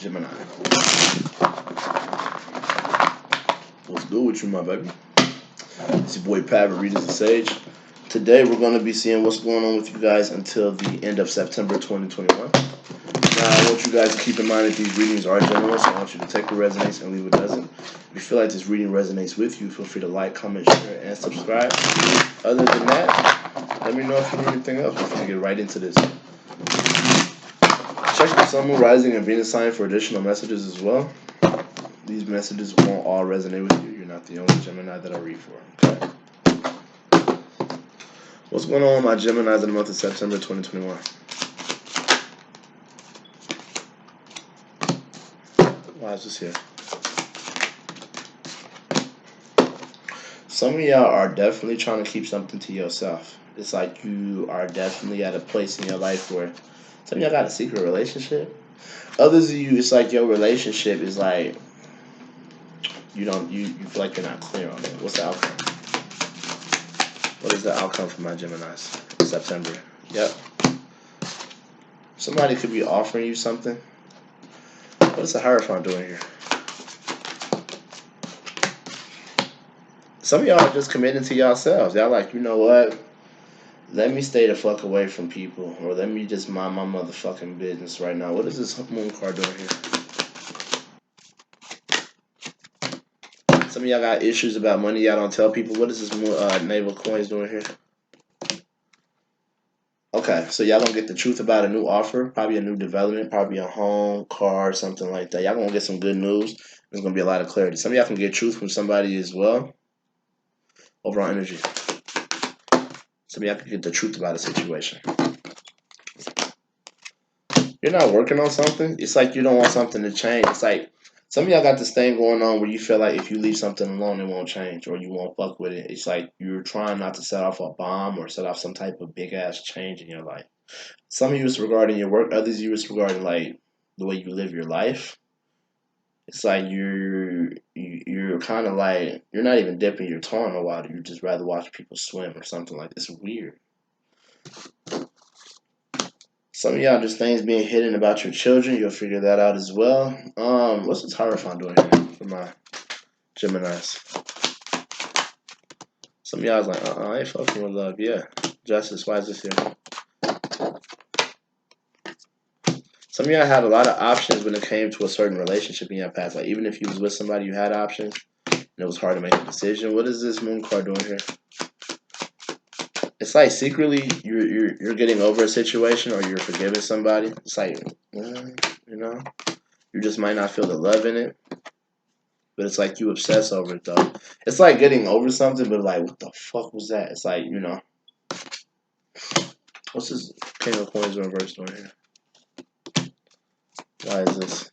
Gemini. What's good with you, my baby? It's your boy Pat, Readers and Sage. Today we're going to be seeing what's going on with you guys until the end of September 2021. Now, I want you guys to keep in mind that these readings are general, so I want you to take what resonates and leave what doesn't. If you feel like this reading resonates with you, feel free to like, comment, share, and subscribe. Other than that, let me know if you need anything else before we get right into this. Check the Sun, Moon, Rising, and Venus sign for additional messages as well. These messages won't all resonate with you. You're not the only Gemini that I read for. Okay. What's going on with my Geminis in the month of September 2021? Why is this here? Some of y'all are definitely trying to keep something to yourself. It's like you are definitely at a place in your life where some of y'all got a secret relationship. Others of you, it's like your relationship is like you feel like you're not clear on it. What's the outcome? What is the outcome for my Geminis in September? Yep. Somebody could be offering you something. What is the Hierophant doing here? Some of y'all are just committing to yourselves. Y'all like, you know what? Let me stay the fuck away from people. Or let me just mind my motherfucking business right now. What is this Moon card doing here? Some of y'all got issues about money y'all don't tell people. What is this Knave of Coins doing here? Okay, so y'all gonna get the truth about a new offer, probably a new development, probably a home, car, something like that. Y'all gonna get some good news. There's gonna be a lot of clarity. Some of y'all can get truth from somebody as well. Overall energy. Some of y'all can get the truth about a situation. You're not working on something. It's like you don't want something to change. It's like some of y'all got this thing going on where you feel like if you leave something alone, it won't change or you won't fuck with it. It's like you're trying not to set off a bomb or set off some type of big ass change in your life. Some of you is regarding your work. Others of you is regarding like the way you live your life. It's like you're kind of like you're not even dipping your toe in the water. You just rather watch people swim or something like this. It's weird. Some of y'all just things being hidden about your children. You'll figure that out as well. What's this Hierophant doing here for my Geminis? Some of y'all's like, I ain't fucking with love. Yeah. Justice, why is this here? Some of y'all had a lot of options when it came to a certain relationship in your past. Like even if you was with somebody, you had options, and it was hard to make a decision. What is this Moon card doing here? It's like secretly you're getting over a situation or you're forgiving somebody. It's like you know, you just might not feel the love in it, but it's like you obsess over it though. It's like getting over something, but like what the fuck was that? It's like what's this King of Coins reverse doing here? Why is this?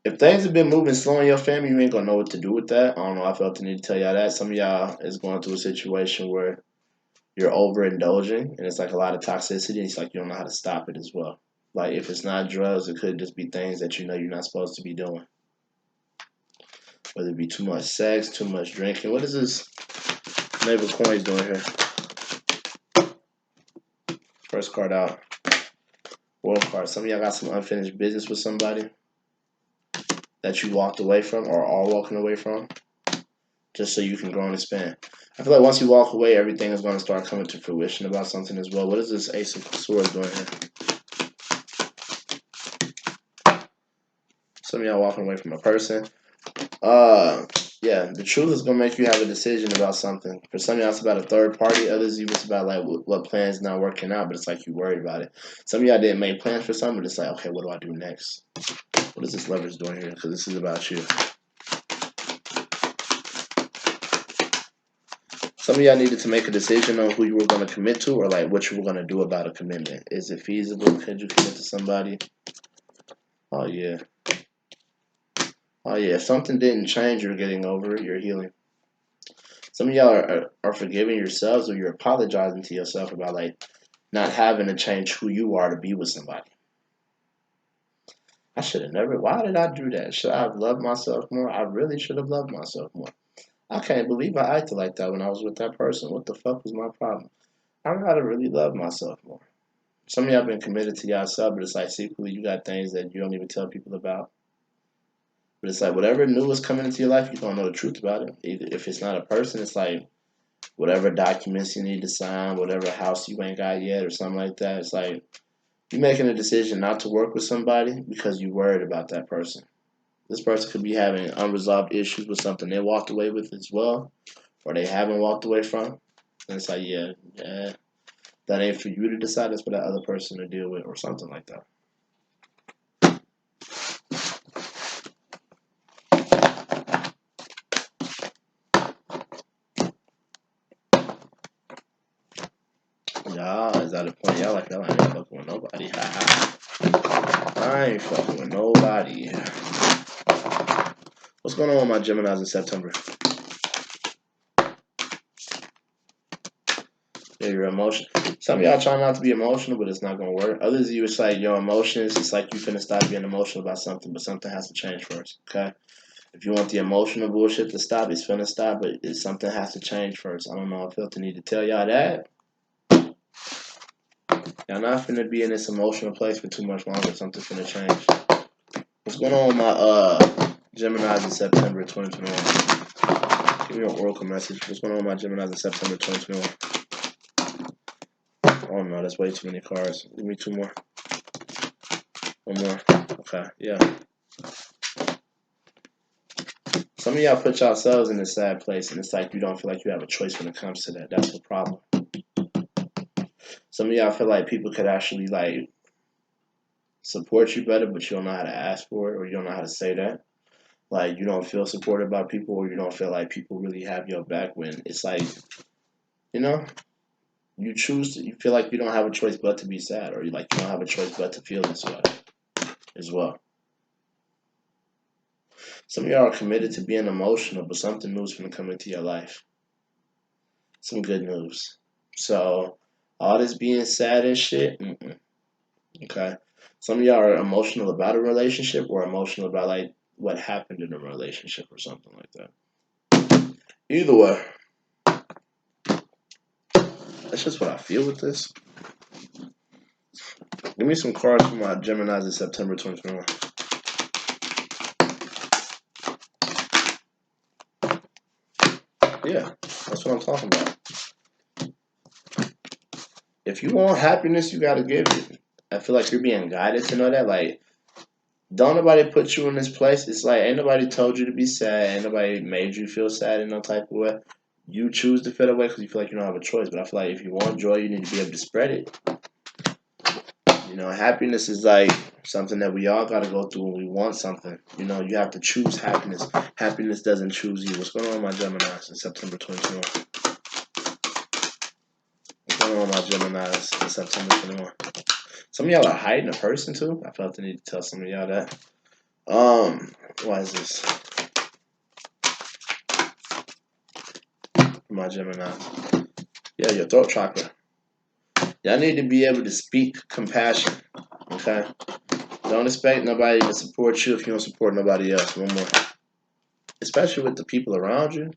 If things have been moving slow in your family, you ain't gonna know what to do with that. I don't know. I felt the need to tell y'all that. Some of y'all is going through a situation where you're overindulging, and it's like a lot of toxicity. It's like you don't know how to stop it as well. Like if it's not drugs, it could just be things that you know you're not supposed to be doing. Whether it be too much sex, too much drinking. What is this Knave of Coins doing here? First card out. World card. Some of y'all got some unfinished business with somebody that you walked away from or are walking away from just so you can grow and expand. I feel like once you walk away, everything is going to start coming to fruition about something as well. What is this Ace of Swords doing here? Some of y'all walking away from a person. Yeah, the truth is going to make you have a decision about something. For some of y'all, it's about a third party. Others, it's about like what plans not working out, but it's like you worried about it. Some of y'all didn't make plans for something, but it's like, okay, what do I do next? What is this Lovers doing here? Because this is about you. Some of y'all needed to make a decision on who you were going to commit to or like what you were going to do about a commitment. Is it feasible? Could you commit to somebody? Oh, yeah. Oh, yeah. If something didn't change, you're getting over it. You're healing. Some of y'all are forgiving yourselves or you're apologizing to yourself about like not having to change who you are to be with somebody. I should have never. Why did I do that? Should I have loved myself more? I really should have loved myself more. I can't believe I acted like that when I was with that person. What the fuck was my problem? I gotta really love myself more. Some of y'all been committed to yourself, but it's like secretly you got things that you don't even tell people about. But it's like whatever new is coming into your life, you don't know the truth about it. Either if it's not a person, it's like whatever documents you need to sign, whatever house you ain't got yet, or something like that. It's like you making a decision not to work with somebody because you worried about that person. This person could be having unresolved issues with something they walked away with as well, or they haven't walked away from. And it's like, yeah, that ain't for you to decide. It's for that other person to deal with, or something like that. Y'all is at a point y'all like, I ain't fucking with nobody. I ain't fucking with nobody. What's going on with my Geminis in September? Yeah, your emotion. Some of y'all try not to be emotional, but it's not gonna work. Others of you, it's like your emotions. It's like you finna stop being emotional about something, but something has to change first. Okay. If you want the emotional bullshit to stop, it's finna stop, but something has to change first. I don't know. I felt the need to tell y'all that. Y'all not finna be in this emotional place for too much longer. Something's finna change. What's going on with my Geminis in September 2021? Give me an oracle message. What's going on with my Geminis in September 2021? Oh no, that's way too many cards. Give me two more. One more. Okay, yeah. Some of y'all put yourselves in a sad place, and it's like you don't feel like you have a choice when it comes to that. That's the problem. Some of y'all feel like people could actually like support you better, but you don't know how to ask for it, or you don't know how to say that. Like you don't feel supported by people, or you don't feel like people really have your back. When it's like, you know, you feel like you don't have a choice but to be sad, or you don't have a choice but to feel this way as well. Some of y'all are committed to being emotional, but something new is going to come into your life. Some good news. So all this being sad and shit. Okay. Some of y'all are emotional about a relationship, or emotional about like what happened in a relationship or something like that. Either way, that's just what I feel with this. Give me some cards for my Geminis in September 2021. Yeah, that's what I'm talking about. If you want happiness, you gotta give it. I feel like you're being guided to know that. Like, don't nobody put you in this place. It's like ain't nobody told you to be sad. Ain't nobody made you feel sad in no type of way. You choose to feel that way because you feel like you don't have a choice. But I feel like if you want joy, you need to be able to spread it. You know, happiness is like something that we all got to go through when we want something. You know, you have to choose happiness. Happiness doesn't choose you. What's going on with my Geminis in September 2021? What's going on with my Geminis in September 21? Some of y'all are hiding a person too. I felt the need to tell some of y'all that. Why is this? My Geminis. Yeah, your throat chakra. Y'all need to be able to speak compassion. Okay? Don't expect nobody to support you if you don't support nobody else. One more. Especially with the people around you.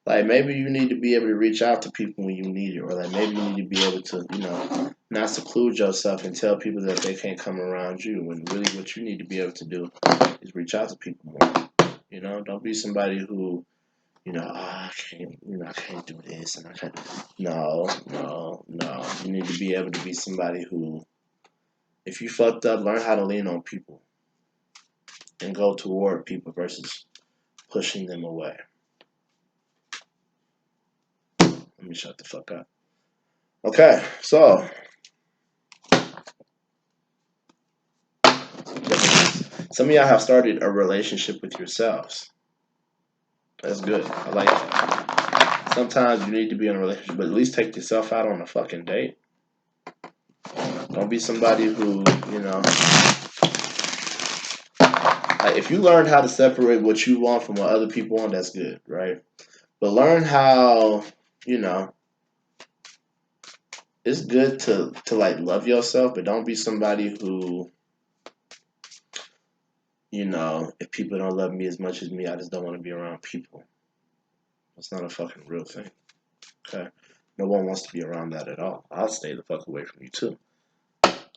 Like maybe you need to be able to reach out to people when you need it, or like maybe you need to be able to, not seclude yourself and tell people that they can't come around you. When really what you need to be able to do is reach out to people more. Don't be somebody who, I can't, I can't do this and I can't. No, no, no. You need to be able to be somebody who, if you fucked up, learn how to lean on people and go toward people versus pushing them away. Let me shut the fuck up. Okay, so some of y'all have started a relationship with yourselves. That's good. I like that. Sometimes you need to be in a relationship, but at least take yourself out on a fucking date. Don't be somebody who, like if you learn how to separate what you want from what other people want, that's good, right? But learn how, you know, it's good to like love yourself, but don't be somebody who, if people don't love me as much as me, I just don't want to be around people. It's not a fucking real thing. Okay? No one wants to be around that at all. I'll stay the fuck away from you too.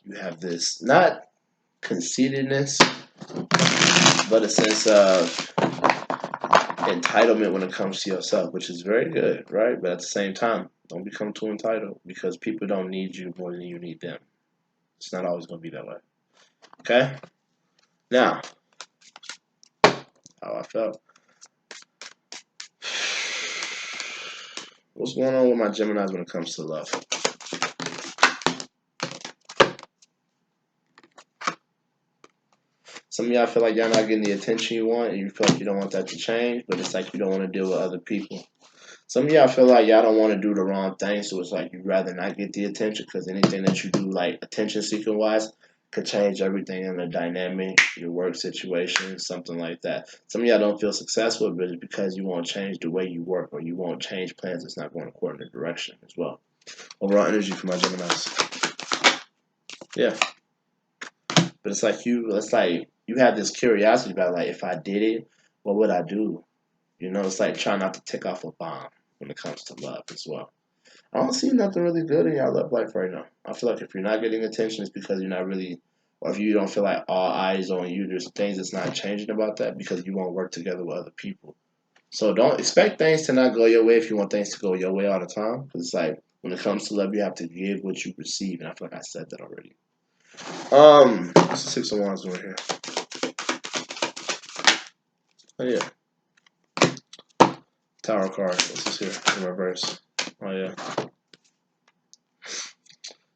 You have this, not conceitedness, but a sense of entitlement when it comes to yourself, which is very good, right? But at the same time, don't become too entitled because people don't need you more than you need them. It's not always going to be that way. Okay? Now, how I felt. What's going on with my Geminis when it comes to love? Some of y'all feel like y'all not getting the attention you want, and you feel like you don't want that to change, but it's like you don't want to deal with other people. Some of y'all feel like y'all don't want to do the wrong thing, so it's like you'd rather not get the attention because anything that you do, like attention seeking wise, could change everything in the dynamic, your work situation, something like that. Some of y'all don't feel successful, but it's because you won't change the way you work or you won't change plans that's not going according to direction as well. Overall energy for my Geminis. Yeah. But it's like you have this curiosity about like if I did it, what would I do? You know, it's like trying not to tick off a bomb when it comes to love as well. I don't see nothing really good in your love life right now. I feel like if you're not getting attention, it's because you're not really, or if you don't feel like all eyes on you, there's things that's not changing about that because you won't work together with other people. So don't expect things to not go your way if you want things to go your way all the time. Because it's like when it comes to love, you have to give what you receive, and I feel like I said that already. What's the Six of Wands doing here? Oh yeah, Tower card. What's this here in reverse? Oh yeah.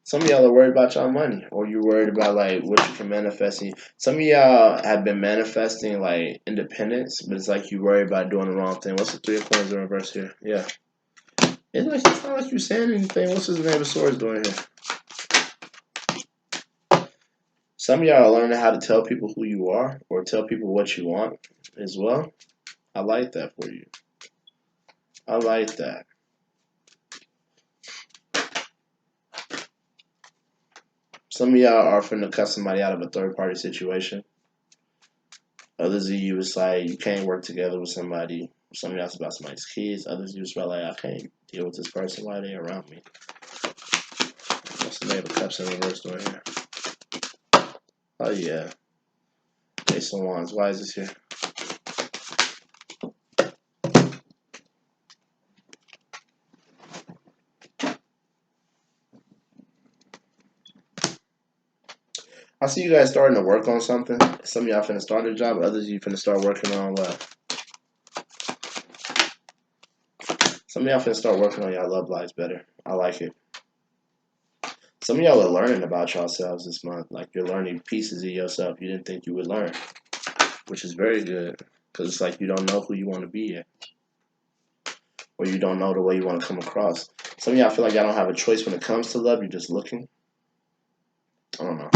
Some of y'all are worried about y'all money, or you're worried about like what you can manifest. Some of y'all have been manifesting like independence, but it's like you worry about doing the wrong thing. What's the Three of Coins in reverse here? Yeah, it's not like you saying anything. What's his name of Swords doing here? Some of y'all are learning how to tell people who you are, or tell people what you want as well. I like that for you. I like that. Some of y'all are finna cut somebody out of a third party situation. Others of you, it's like you can't work together with somebody. Some of y'all it's about somebody's kids. Others of you, it's about like I can't deal with this person. Why are they around me? What's the name of Cups in reverse doing here? Oh yeah, Ace of Wands. Why is this here? I see you guys starting to work on something. Some of y'all finna start a job. Others of you finna start working on what? Some of y'all finna start working on y'all love lives better. I like it. Some of y'all are learning about yourselves this month. Like you're learning pieces of yourself you didn't think you would learn, which is very good. Because it's like you don't know who you want to be yet. Or you don't know the way you want to come across. Some of y'all feel like y'all don't have a choice when it comes to love. You're just looking. I don't know.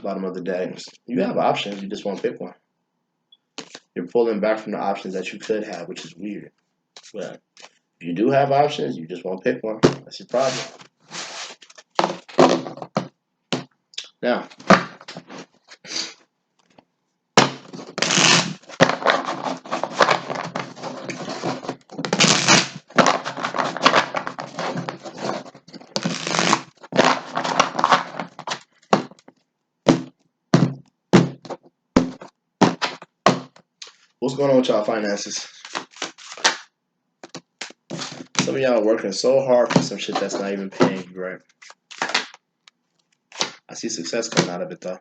Bottom of the day, you have options. You just won't pick one. You're pulling back from the options that you could have, which is weird. But if you do have options, you just won't pick one. That's your problem. Now, what's going on with y'all finances? Some of y'all are working so hard for some shit that's not even paying you right. I see success coming out of it though.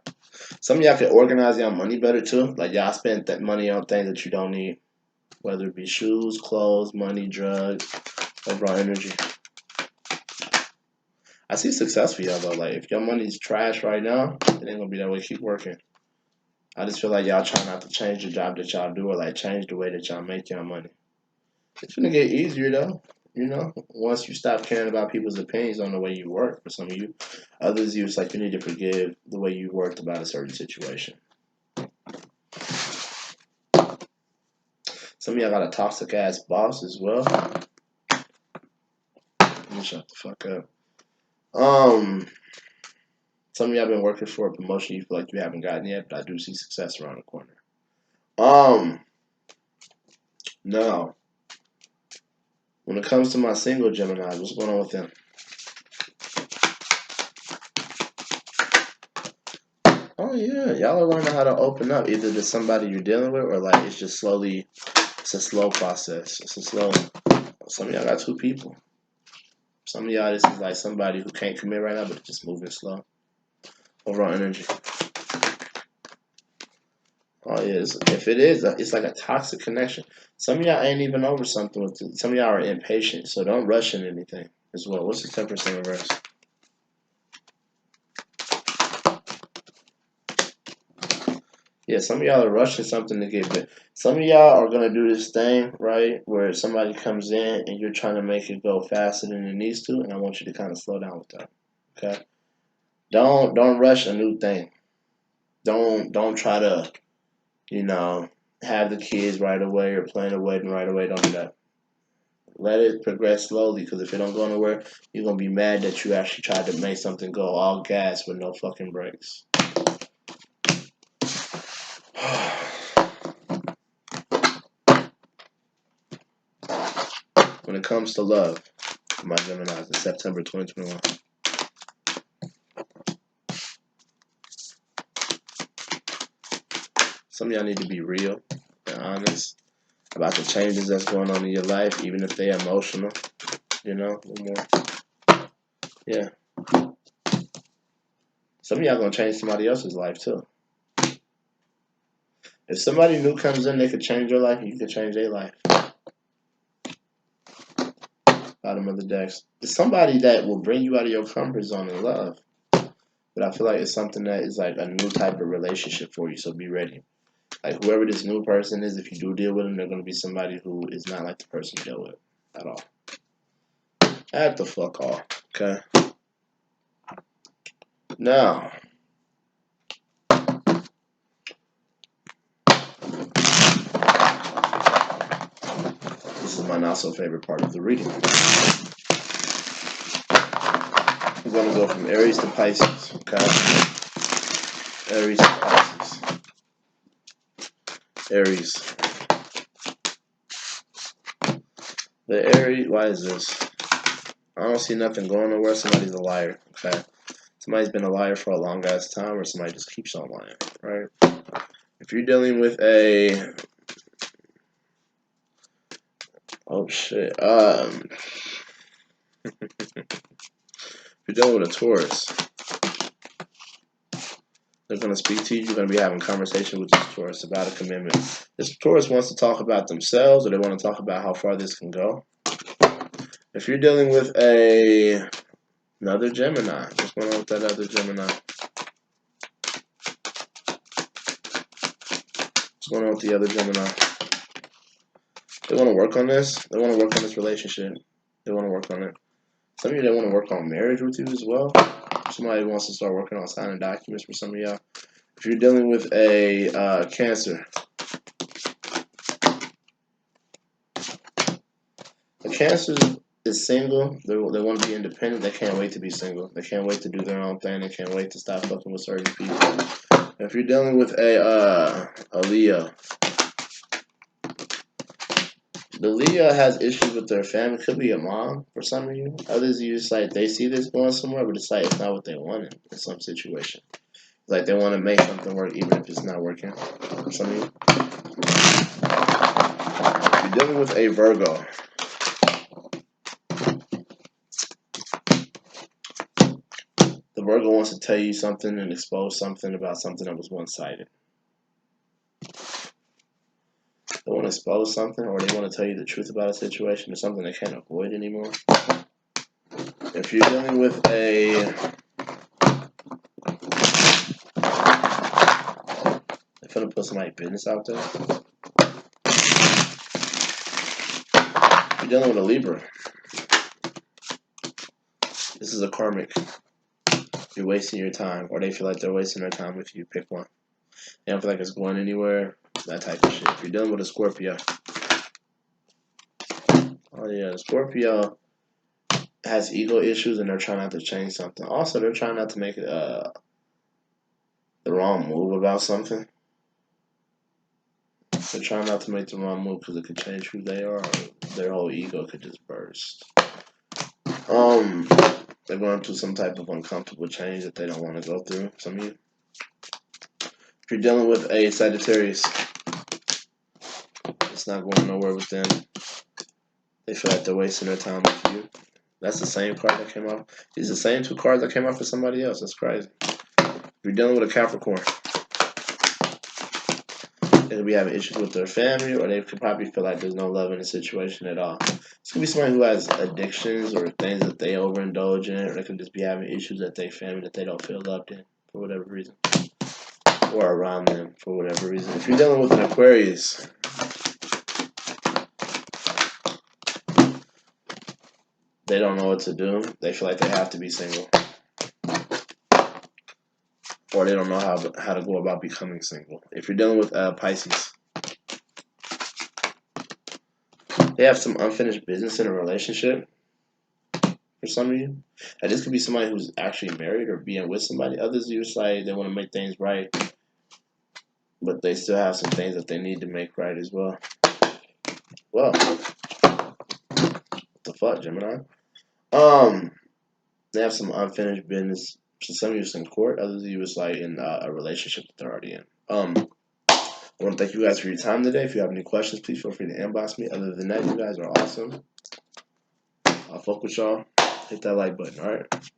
Some of y'all can organize y'all money better too. Like y'all spend that money on things that you don't need, whether it be shoes, clothes, money, drugs, overall energy. I see success for y'all though. Like if your money's trash right now, it ain't gonna be that way. Keep working. I just feel like y'all trying not to change the job that y'all do or like change the way that y'all make y'all money. It's gonna get easier though. You know, once you stop caring about people's opinions on the way you work. For some of you, others of you, it's like you need to forgive the way you worked about a certain situation. Some of y'all got a toxic ass boss as well. Let me shut the fuck up. Some of y'all been working for a promotion you feel like you haven't gotten yet, but I do see success around the corner. No. When it comes to my single Gemini, what's going on with them? Oh yeah, y'all are learning how to open up either to somebody you're dealing with or like it's just slowly. It's a slow process. It's a slow. Some of y'all got two people. Some of y'all this is like somebody who can't commit right now, but just moving slow. Overall energy. Oh yeah, if it is, it's like a toxic connection. Some of y'all ain't even over something with it. Some of y'all are impatient, so don't rush in anything as well. What's the 10% reverse? Yeah, some of y'all are rushing something to get bit. Some of y'all are gonna do this thing, right, where somebody comes in and you're trying to make it go faster than it needs to, and I want you to kind of slow down with that. Okay? Don't rush a new thing. Don't try to, you know, have the kids right away or plan a wedding right away. Don't do that. Let it progress slowly, because if it don't go nowhere, you're gonna be mad that you actually tried to make something go all gas with no fucking brakes. When it comes to love, my Geminis in September 2021. Some of y'all need to be real and honest about the changes that's going on in your life, even if they're emotional. You know, a little more. Yeah. Some of y'all gonna change somebody else's life too. If somebody new comes in, they could change your life, and you can change their life. Bottom of the decks. It's somebody that will bring you out of your comfort zone in love. But I feel like it's something that is like a new type of relationship for you, so be ready. Like whoever this new person is, if you do deal with them, they're gonna be somebody who is not like the person you deal with at all. Add the fuck off, okay? Now, this is my not so favorite part of the reading. We're gonna go from Aries to Pisces, okay? Aries to Pisces. Aries. The Aries, why is this? I don't see nothing going nowhere. Somebody's a liar, okay? Somebody's been a liar for a long ass time, or somebody just keeps on lying, right? If you're dealing with a oh shit, if you're dealing with a Taurus, they're gonna speak to you. You're gonna be having conversation with this Taurus about a commitment. This Taurus wants to talk about themselves, or they want to talk about how far this can go. If you're dealing with another Gemini, what's going on with that other Gemini? What's going on with the other Gemini? They want to work on this. They want to work on this relationship. They want to work on it. Some of you, they want to work on marriage with you as well. Somebody wants to start working on signing documents for some of y'all. If you're dealing with a Cancer, the Cancer is single. They want to be independent. They can't wait to be single. They can't wait to do their own thing. They can't wait to stop fucking with certain people. If you're dealing with a Leo, the Leo has issues with their family. Could be a mom for some of you. Others, you just like they see this going somewhere, but it's like it's not what they wanted in some situation. Like they want to make something work, even if it's not working. For some of you, if you're dealing with a Virgo, the Virgo wants to tell you something and expose something about something that was one-sided. They want to expose something, or they want to tell you the truth about a situation or something they can't avoid anymore. If you're dealing with a they're gonna put somebody's business out there. If you're dealing with a Libra, this is a karmic. You're wasting your time, or they feel like they're wasting their time with you. Pick one. They don't feel like it's going anywhere. That type of shit. If you're dealing with a Scorpio, oh yeah, the Scorpio has ego issues and they're trying not to change something. Also, they're trying not to make the wrong move about something. They're trying not to make the wrong move because it could change who they are or their whole ego could just burst. They're going through some type of uncomfortable change that they don't want to go through. Some of you. If you're dealing with a Sagittarius, it's not going nowhere with them. They feel like they're wasting their time with you. That's the same card that came out. These are the same two cards that came out for somebody else. That's crazy. If you're dealing with a Capricorn, they could be having issues with their family, or they could probably feel like there's no love in the situation at all. This could be somebody who has addictions or things that they overindulge in, or they could just be having issues at their family that they don't feel loved in for whatever reason, or around them for whatever reason. If you're dealing with an Aquarius, they don't know what to do. They feel like they have to be single, or they don't know how to go about becoming single. If you're dealing with Pisces, they have some unfinished business in a relationship. For some of you, and this could be somebody who's actually married or being with somebody. Others of you, it's like they want to make things right, but they still have some things that they need to make right as well. Well, what the fuck, Gemini? They have some unfinished business. So some of you, it's in court. Others of you, it's like in a relationship that they're already in. I want to thank you guys for your time today. If you have any questions, please feel free to inbox me. Other than that, you guys are awesome. I'll fuck with y'all. Hit that like button, alright?